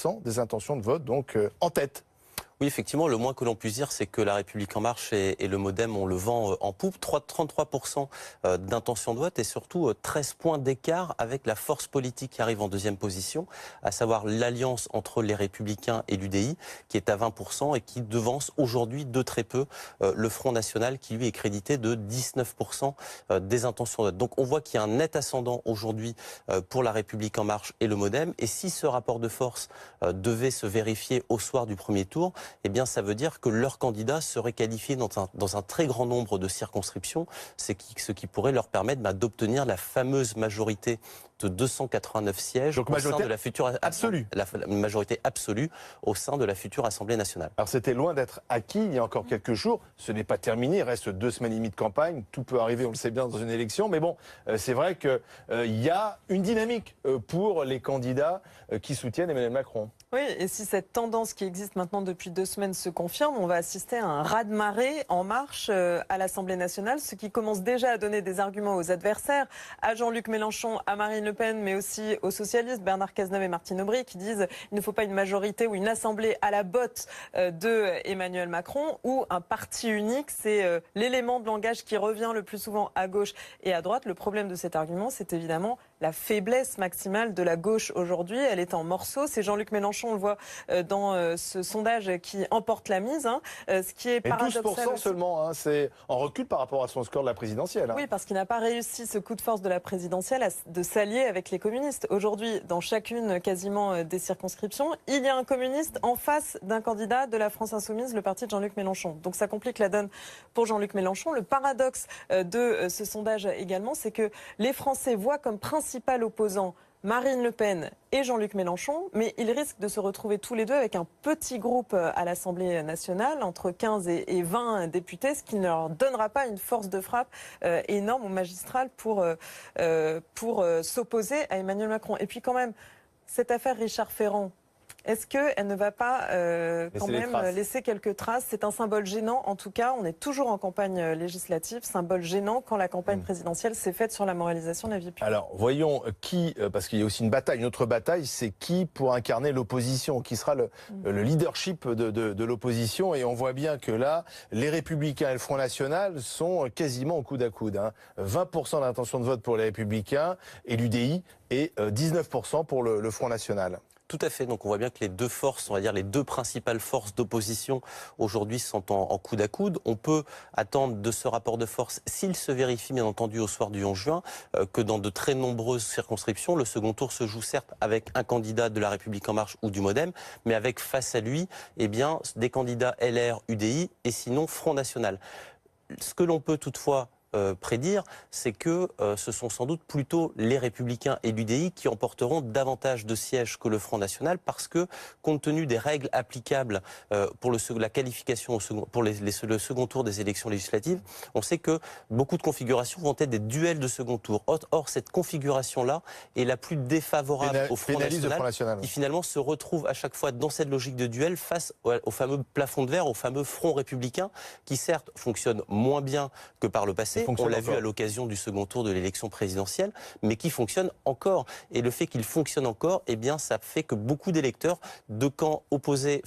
60% des intentions de vote, donc en tête. Oui, effectivement, le moins que l'on puisse dire, c'est que La République En Marche et le MoDem, on le vent en poupe. 33% d'intention de vote et surtout 13 points d'écart avec la force politique qui arrive en deuxième position, à savoir l'alliance entre les Républicains et l'UDI, qui est à 20% et qui devance aujourd'hui de très peu le Front National, qui lui est crédité de 19% des intentions de vote. Donc on voit qu'il y a un net ascendant aujourd'hui pour La République En Marche et le MoDem. Et si ce rapport de force devait se vérifier au soir du premier tour, eh bien, ça veut dire que leur candidat serait qualifié dans un très grand nombre de circonscriptions, ce qui pourrait leur permettre d'obtenir la fameuse majorité de 289 sièges donc, au sein de la future absolue. La majorité absolue au sein de la future Assemblée nationale. Alors c'était loin d'être acquis il y a encore quelques jours. Ce n'est pas terminé, il reste 2 semaines et demie de campagne. Tout peut arriver, on le sait bien, dans une élection. Mais bon, c'est vrai qu'il y a une dynamique pour les candidats qui soutiennent Emmanuel Macron. Oui, et si cette tendance qui existe maintenant depuis 2 semaines se confirme, on va assister à un raz-de-marée en marche à l'Assemblée nationale, ce qui commence déjà à donner des arguments aux adversaires, à Jean-Luc Mélenchon, à Marine Le Pen, mais aussi aux socialistes, Bernard Cazeneuve et Martine Aubry, qui disent qu'il ne faut pas une majorité ou une assemblée à la botte de Emmanuel Macron, ou un parti unique. C'est l'élément de langage qui revient le plus souvent à gauche et à droite. Le problème de cet argument, c'est évidemment la faiblesse maximale de la gauche aujourd'hui. Elle est en morceaux. C'est Jean-Luc Mélenchon, on le voit dans ce sondage, qui emporte la mise. Ce qui est paradoxal. 12% seulement, c'est en recul par rapport à son score de la présidentielle. Oui, parce qu'il n'a pas réussi ce coup de force de la présidentielle de s'allier avec les communistes. Aujourd'hui, dans chacune quasiment des circonscriptions, il y a un communiste en face d'un candidat de la France Insoumise, le parti de Jean-Luc Mélenchon. Donc ça complique la donne pour Jean-Luc Mélenchon. Le paradoxe de ce sondage également, c'est que les Français voient comme principal opposant Marine Le Pen et Jean-Luc Mélenchon, mais ils risquent de se retrouver tous les deux avec un petit groupe à l'Assemblée nationale, entre 15 et 20 députés, ce qui ne leur donnera pas une force de frappe énorme ou magistrale pour s'opposer à Emmanuel Macron. Et puis quand même, cette affaire Richard Ferrand, est-ce qu'elle ne va pas quand même laisser quelques traces? C'est un symbole gênant, en tout cas. On est toujours en campagne législative. Symbole gênant quand la campagne présidentielle s'est faite sur la moralisation de la vie publique. Alors, voyons qui, parce qu'il y a aussi une autre bataille, c'est qui pour incarner l'opposition, qui sera le leadership de l'opposition. Et on voit bien que là, les Républicains et le Front National sont quasiment au coude à coude. 20% d'intention de vote pour les Républicains et l'UDI, et 19% pour le Front National. Tout à fait. Donc on voit bien que les deux forces, on va dire les deux principales forces d'opposition aujourd'hui sont en coude à coude. On peut attendre de ce rapport de force, s'il se vérifie bien entendu au soir du 11 juin, que dans de très nombreuses circonscriptions, le second tour se joue certes avec un candidat de La République En Marche ou du MoDem, mais avec face à lui des candidats LR, UDI et sinon Front National. Ce que l'on peut toutefois prédire, c'est que ce sont sans doute plutôt les Républicains et l'UDI qui emporteront davantage de sièges que le Front National, parce que, compte tenu des règles applicables pour la qualification pour le second tour des élections législatives, on sait que beaucoup de configurations vont être des duels de second tour. Or, cette configuration-là est la plus défavorable au Front National, qui finalement se retrouve à chaque fois dans cette logique de duel face au fameux plafond de verre, au fameux Front républicain, qui certes fonctionne moins bien que par le passé. On l'a vu à l'occasion du second tour de l'élection présidentielle, mais qui fonctionne encore. Et le fait qu'il fonctionne encore, eh bien, ça fait que beaucoup d'électeurs de camps opposés,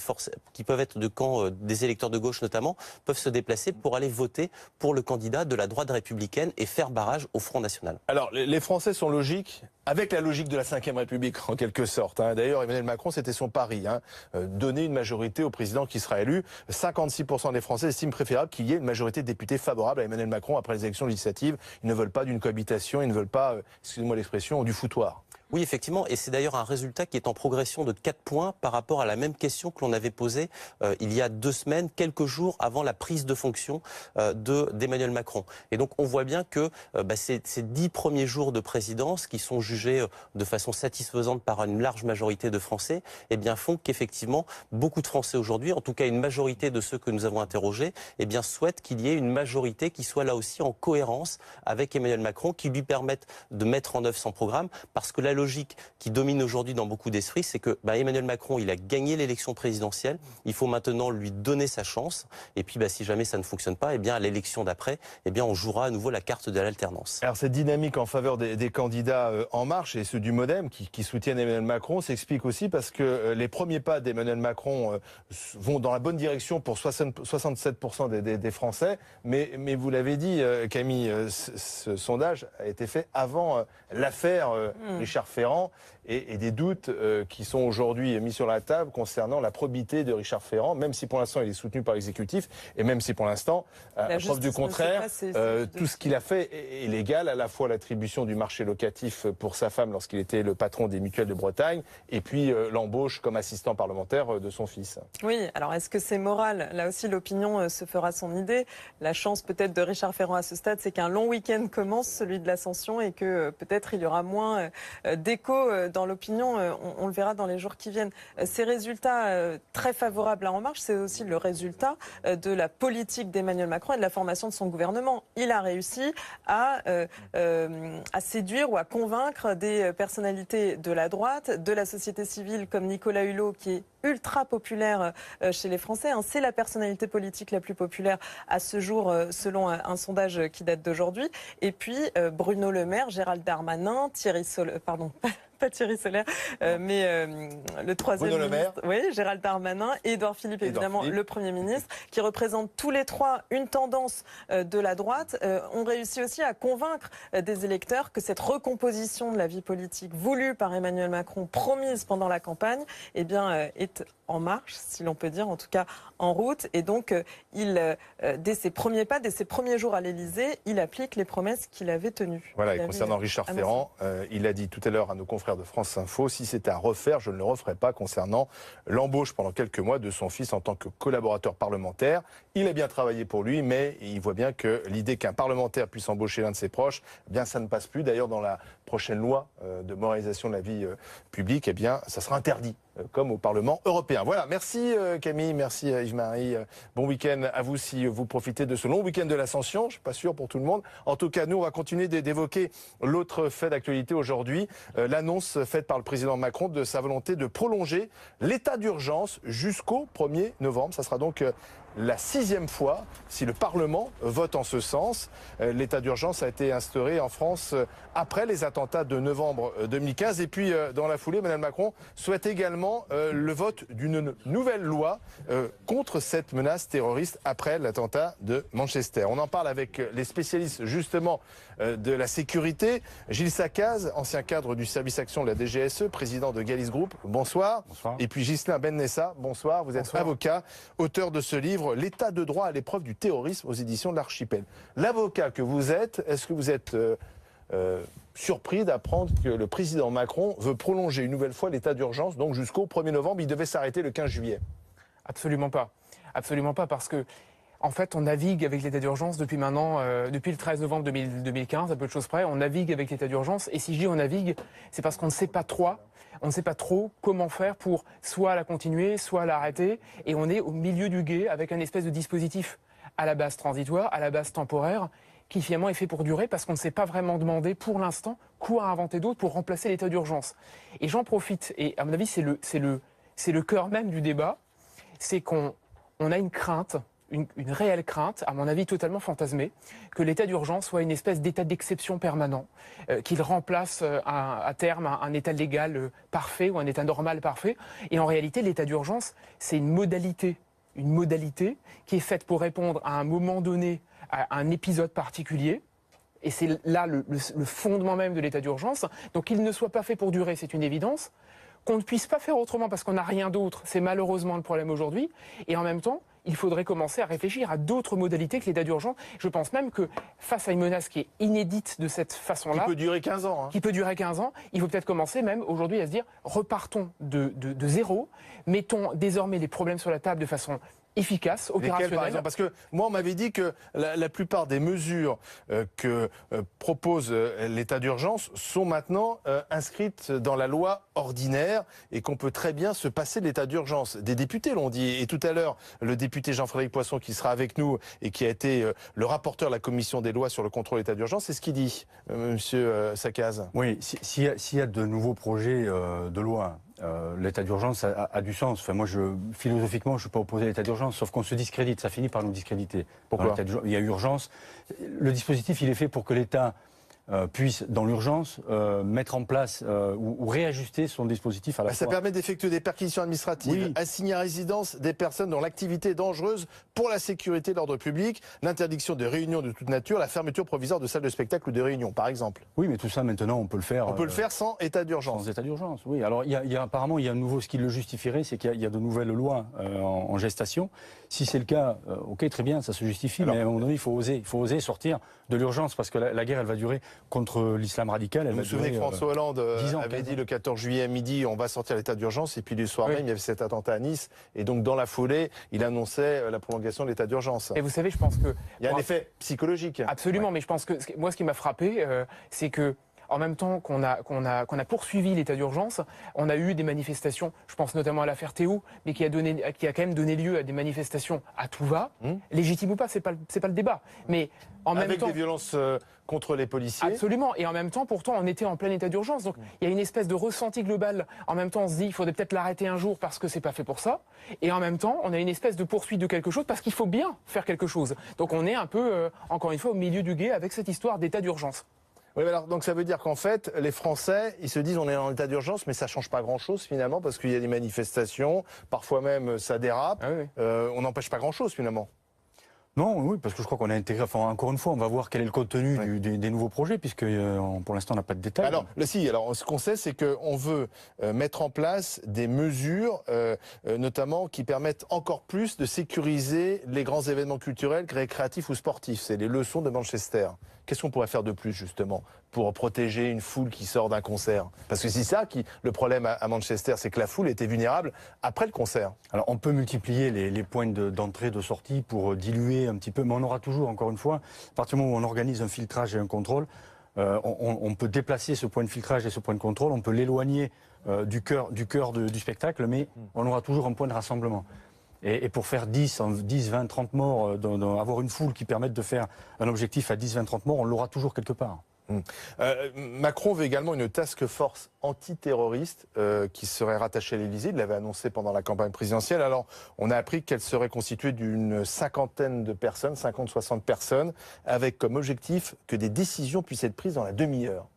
qui peuvent être de camps des électeurs de gauche notamment, peuvent se déplacer pour aller voter pour le candidat de la droite républicaine et faire barrage au Front National. Alors, les Français sont logiques, avec la logique de la Ve République, en quelque sorte. D'ailleurs, Emmanuel Macron, c'était son pari, donner une majorité au président qui sera élu. 56% des Français estiment préférable qu'il y ait une majorité de députés favorable à Emmanuel Macron après les élections législatives. Ils ne veulent pas d'une cohabitation, ils ne veulent pas, excusez-moi l'expression, du foutoir. Oui, effectivement, et c'est d'ailleurs un résultat qui est en progression de 4 points par rapport à la même question que l'on avait posée il y a 2 semaines, quelques jours avant la prise de fonction d'Emmanuel Macron. Et donc on voit bien que ces 10 premiers jours de présidence, qui sont jugés de façon satisfaisante par une large majorité de Français, eh bien font qu'effectivement beaucoup de Français aujourd'hui, en tout cas une majorité de ceux que nous avons interrogés, eh bien souhaitent qu'il y ait une majorité qui soit là aussi en cohérence avec Emmanuel Macron, qui lui permette de mettre en œuvre son programme, parce que la logique qui domine aujourd'hui dans beaucoup d'esprits, c'est que Emmanuel Macron, il a gagné l'élection présidentielle. Il faut maintenant lui donner sa chance. Et puis, si jamais ça ne fonctionne pas, à l'élection d'après, on jouera à nouveau la carte de l'alternance. Alors, cette dynamique en faveur des candidats En Marche et ceux du MoDem qui soutiennent Emmanuel Macron s'explique aussi parce que les premiers pas d'Emmanuel Macron vont dans la bonne direction pour 67% des Français. Mais vous l'avez dit, Camille, ce sondage a été fait avant l'affaire Richard Ferrand et des doutes qui sont aujourd'hui mis sur la table concernant la probité de Richard Ferrand, même si pour l'instant il est soutenu par l'exécutif et même si pour l'instant, à preuve du contraire, tout ce qu'il a fait est légal, à la fois l'attribution du marché locatif pour sa femme lorsqu'il était le patron des mutuelles de Bretagne et puis l'embauche comme assistant parlementaire de son fils. Oui, alors est-ce que c'est moral? Là aussi, l'opinion se fera son idée. La chance peut-être de Richard Ferrand à ce stade, c'est qu'un long week-end commence, celui de l'Ascension, et que peut-être il y aura moins d'écho dans l'opinion. On le verra dans les jours qui viennent. Ces résultats très favorables à En Marche, c'est aussi le résultat de la politique d'Emmanuel Macron et de la formation de son gouvernement. Il a réussi à séduire ou à convaincre des personnalités de la droite, de la société civile comme Nicolas Hulot, qui est ultra populaire chez les Français. C'est la personnalité politique la plus populaire à ce jour, selon un sondage qui date d'aujourd'hui. Et puis Bruno Le Maire, Gérald Darmanin, pas Thierry Solaire, mais le troisième ministre, oui, Gérald Darmanin, et Édouard Philippe, évidemment, le Premier ministre, qui représentent tous les trois une tendance de la droite, ont réussi aussi à convaincre des électeurs que cette recomposition de la vie politique voulue par Emmanuel Macron, promise pendant la campagne, est en marche, si l'on peut dire, en tout cas en route. Et donc, dès ses premiers pas, dès ses premiers jours à l'Élysée, il applique les promesses qu'il avait tenues. Voilà, et concernant Richard Ferrand, il a dit tout à l'heure à nos confrères de France Info, si c'était à refaire, je ne le referais pas concernant l'embauche pendant quelques mois de son fils en tant que collaborateur parlementaire. Il a bien travaillé pour lui, mais il voit bien que l'idée qu'un parlementaire puisse embaucher l'un de ses proches, ça ne passe plus. D'ailleurs, dans la prochaine loi de moralisation de la vie publique, ça sera interdit, comme au Parlement européen. Voilà, merci Camille, merci Yves-Marie. Bon week-end à vous si vous profitez de ce long week-end de l'Ascension. Je ne suis pas sûr pour tout le monde. En tout cas, nous, on va continuer d'évoquer l'autre fait d'actualité aujourd'hui, l'annonce faite par le président Macron de sa volonté de prolonger l'état d'urgence jusqu'au 1er novembre. Ça sera donc la 6e fois si le Parlement vote en ce sens. L'état d'urgence a été instauré en France après les attentats de novembre 2015. Et puis, dans la foulée, Emmanuel Macron souhaite également le vote d'une nouvelle loi contre cette menace terroriste après l'attentat de Manchester. On en parle avec les spécialistes justement de la sécurité. Gilles Sacaz, ancien cadre du service action de la DGSE, président de Galis Group. Bonsoir. Bonsoir. Et puis Ghislain Bennessa, bonsoir. Vous êtes avocat, auteur de ce livre, L'état de droit à l'épreuve du terrorisme aux éditions de l'Archipel. L'avocat que vous êtes, est-ce que vous êtes surpris d'apprendre que le président Macron veut prolonger une nouvelle fois l'état d'urgence, donc jusqu'au 1er novembre, il devait s'arrêter le 15 juillet? Absolument pas. Absolument pas, parce que en fait, on navigue avec l'état d'urgence depuis maintenant, depuis le 13 novembre 2015, à peu de choses près, on navigue avec l'état d'urgence. Et si je dis on navigue, c'est parce qu'on ne sait pas trop comment faire pour soit la continuer, soit l'arrêter. Et on est au milieu du gué avec un espèce de dispositif à la base transitoire, à la base temporaire, qui finalement est fait pour durer parce qu'on ne s'est pas vraiment demandé pour l'instant quoi inventer d'autre pour remplacer l'état d'urgence. Et j'en profite, et à mon avis c'est le cœur même du débat, c'est qu'on a une crainte, une réelle crainte, à mon avis totalement fantasmée, que l'état d'urgence soit une espèce d'état d'exception permanent, qu'il remplace à terme un état légal parfait ou un état normal parfait. Et en réalité, l'état d'urgence, c'est une modalité qui est faite pour répondre à un moment donné à un épisode particulier. Et c'est là le fondement même de l'état d'urgence. Donc qu'il ne soit pas fait pour durer, c'est une évidence. Qu'on ne puisse pas faire autrement parce qu'on n'a rien d'autre, c'est malheureusement le problème aujourd'hui. Et en même temps, il faudrait commencer à réfléchir à d'autres modalités que l'état d'urgence. Je pense même que face à une menace qui est inédite de cette façon-là... Qui peut durer 15 ans. Qui peut durer 15 ans. Il faut peut-être commencer même aujourd'hui à se dire, repartons de zéro, mettons désormais les problèmes sur la table de façon efficaces, Lesquelles, par opérationnelles. exemple? Parce que moi, on m'avait dit que la plupart des mesures que propose l'état d'urgence sont maintenant inscrites dans la loi ordinaire et qu'on peut très bien se passer de l'état d'urgence. Des députés l'ont dit. Et tout à l'heure, le député Jean-Frédéric Poisson, qui sera avec nous et qui a été le rapporteur de la commission des lois sur le contrôle de l'état d'urgence, c'est ce qu'il dit, monsieur Sakaz. Oui, s'il y a de nouveaux projets de loi, l'état d'urgence a du sens. Enfin, moi, philosophiquement, je ne suis pas opposé à l'état d'urgence, sauf qu'on se discrédite. Ça finit par nous discréditer. Pourquoi? Il y a urgence. Le dispositif, il est fait pour que l'État puisse, dans l'urgence, mettre en place ou réajuster son dispositif à la fois. Ça permet d'effectuer des perquisitions administratives, Oui. assigner à résidence des personnes dont l'activité est dangereuse pour la sécurité et l'ordre public, l'interdiction de réunions de toute nature, la fermeture provisoire de salles de spectacle ou de réunions, par exemple. Oui, mais tout ça, maintenant, on peut le faire. On peut le faire sans état d'urgence. Sans état d'urgence, oui. Alors, apparemment, il y a un nouveau, ce qui le justifierait, c'est qu'il y a de nouvelles lois en gestation. Si c'est le cas, ok, très bien, ça se justifie, mais à un moment donné, il faut oser sortir de l'urgence, parce que la guerre, elle va durer contre l'islam radical. Vous vous souvenez que François Hollande 10 ans, avait 15 dit ans. le 14 juillet à midi, on va sortir l'état d'urgence, et puis le soir Oui. même, il y avait cet attentat à Nice, et donc dans la foulée, il annonçait la prolongation de l'état d'urgence. Et vous savez, je pense que... Il y a un effet psychologique. Absolument, mais je pense que moi, ce qui m'a frappé, c'est que en même temps qu'on a poursuivi l'état d'urgence, on a eu des manifestations, je pense notamment à l'affaire Théo, mais qui a quand même donné lieu à des manifestations à tout va, légitimes ou pas, c'est pas le débat. Mais en même Avec temps, des violences contre les policiers. absolument, et en même temps, pourtant, on était en plein état d'urgence, donc il y a une espèce de ressenti global. En même temps, on se dit, il faudrait peut-être l'arrêter un jour parce que c'est pas fait pour ça, et en même temps, on a une espèce de poursuite de quelque chose parce qu'il faut bien faire quelque chose. Donc on est un peu, encore une fois, au milieu du gué avec cette histoire d'état d'urgence. Oui, mais alors, donc ça veut dire qu'en fait, les Français, ils se disent on est en état d'urgence, mais ça change pas grand-chose finalement, parce qu'il y a des manifestations, parfois même ça dérape, Ah oui. on n'empêche pas grand-chose finalement. Non, oui, parce que je crois qu'on a intégré. Enfin, encore une fois, on va voir quel est le contenu des nouveaux projets, puisque pour l'instant, on n'a pas de détails. Alors, ce qu'on sait, c'est qu'on veut mettre en place des mesures, notamment qui permettent encore plus de sécuriser les grands événements culturels, récréatifs ou sportifs. C'est les leçons de Manchester. Qu'est-ce qu'on pourrait faire de plus, justement, pour protéger une foule qui sort d'un concert? Parce que c'est ça le problème à Manchester, c'est que la foule était vulnérable après le concert. Alors, on peut multiplier les points d'entrée, de sortie pour diluer un petit peu, mais on aura toujours, encore une fois, à partir du moment où on organise un filtrage et un contrôle, on peut déplacer ce point de filtrage et ce point de contrôle, on peut l'éloigner du cœur du spectacle, mais on aura toujours un point de rassemblement. Et pour faire 10, 20, 30 morts, avoir une foule qui permette de faire un objectif à 10, 20, 30 morts, on l'aura toujours quelque part. Macron veut également une task force antiterroriste qui serait rattachée à l'Élysée. Il l'avait annoncé pendant la campagne présidentielle. Alors, on a appris qu'elle serait constituée d'une cinquantaine de personnes, 50-60 personnes, avec comme objectif que des décisions puissent être prises dans la demi-heure.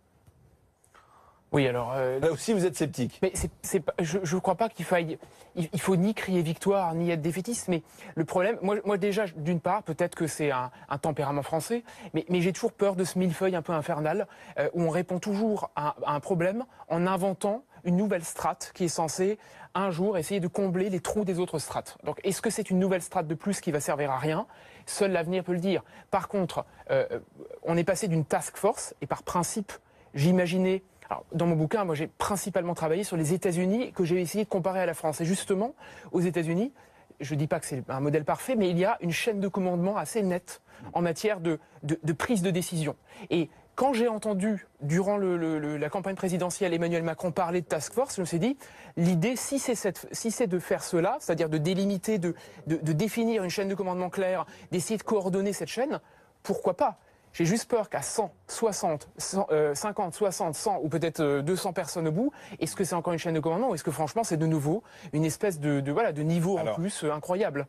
Oui, alors... Là aussi, vous êtes sceptique. Mais je ne crois pas qu'il faille... Il faut ni crier victoire, ni être défaitiste, mais le problème... Moi déjà, d'une part, peut-être que c'est un tempérament français, mais j'ai toujours peur de ce millefeuille un peu infernal, où on répond toujours à un problème en inventant une nouvelle strate qui est censée, un jour, essayer de combler les trous des autres strates. Donc, est-ce que c'est une nouvelle strate de plus qui va servir à rien? Seul l'avenir peut le dire. Par contre, on est passé d'une task force, et par principe, j'imaginais... Alors, dans mon bouquin, moi, j'ai principalement travaillé sur les États-Unis, que j'ai essayé de comparer à la France. Et justement, aux États-Unis, je ne dis pas que c'est un modèle parfait, mais il y a une chaîne de commandement assez nette en matière de prise de décision. Et quand j'ai entendu, durant la campagne présidentielle, Emmanuel Macron parler de task force, je me suis dit, l'idée, si c'est de faire cela, c'est-à-dire de délimiter, de définir une chaîne de commandement claire, d'essayer de coordonner cette chaîne, pourquoi pas? J'ai juste peur qu'à 100, 60, 50, 60, 100 ou peut-être 200 personnes au bout, est-ce que c'est encore une chaîne de commandement ou est-ce que franchement c'est de nouveau une espèce de niveau en plus incroyable?